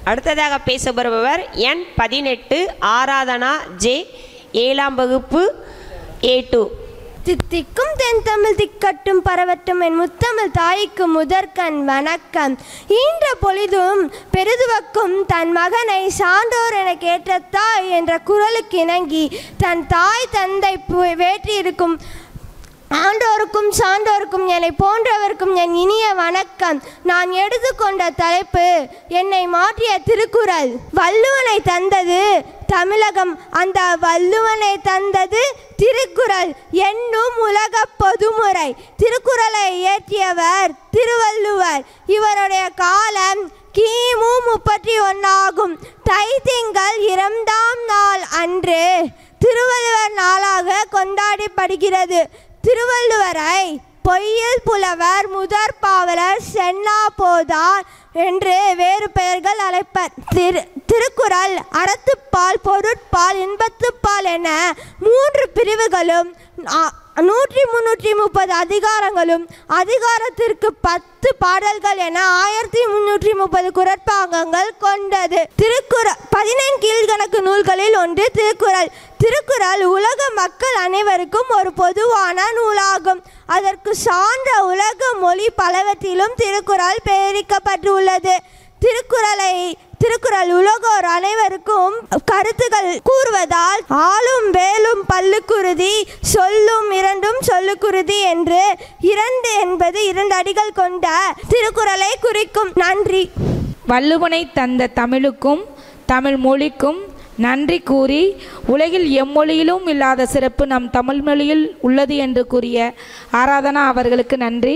அடுத்ததாக பேசப்படுபவர் எண் 18 ஆராதனா ஜே 7ஆம் வகுப்பு A2. தித்திக்கும் தென் தமிழ் திக்கட்டும் பரவட்டும் என் முத்தமிழ் தாய்க்கு முதற்கண் வணக்கம். ஈன்ற பொழுதும் பெருதுவக்கும் தன் மகனை சான்றோர் என கேட்ட தாய் என்ற குரலுக்கு இணங்கி தன் தாய் தந்தை வேற்றியிருக்கும் ஆண்டோருக்கும் சான்றோருக்கும் என்னை போன்றவருக்கும் என் இனிய வணக்கம். நான் எடுத்துக்கொண்ட தலைப்பு என்னை மாற்றிய திருக்குறள். வள்ளுவனை தந்தது தமிழகம், அந்த வள்ளுவனை தந்தது திருக்குறள் என்னும் உலக பொதுமுறை. திருக்குறளை இயற்றியவர் திருவள்ளுவர். இவருடைய காலம் கிமு 31 ஆகும். தை திங்கள் 2ஆம் நாள் அன்று திருவள்ளுவர் நாளாக கொண்டாடப்படுகிறது. திருவள்ளுவரை பொய்யில் புலவர், முதற் பாவலர், சென்னா போதார் என்று வேறு பெயர்கள் அழைப்பர். திருக்குறள் அறத்துப்பால், பொருட்பால், இன்பத்துப்பால் என 3 பிரிவுகளும் 330 அதிகாரங்களும் அதிகாரத்திற்கு 10 பாடல்கள் என 1330 குறட்பாகங்கள் கொண்டது. திருக்குறள் 14 கீழ்கணக்கு நூல்களில் ஒன்று திருக்குறள். திருக்குறள் உலக மக்கள் அனைவருக்கும் ஒரு பொதுவான நூலாகும். அதற்கு சான்ற உலக மொழி பலவற்றிலும் திருக்குறள் பெயரிக்கப்பட்டுள்ளது. திருக்குறள் உலகோர் அனைவருக்கும் கருத்துக்கள் கூறுவதால் ஆளும் வேலும் பல்லுக்குருதி, சொல்லும் இரண்டும் சொல்லுக்குருதி என்று 2 என்பது 2 அடிகள் கொண்ட திருக்குறளை குறிக்கும். நன்றி. வள்ளுவனை தந்த தமிழுக்கும் தமிழ் மொழிக்கும் நன்றி கூறி உலகில் எம்மொழியிலும் இல்லாத சிறப்பு நம் தமிழ் மொழியில் உள்ளது என்று கூறிய ஆராதனா அவர்களுக்கு நன்றி.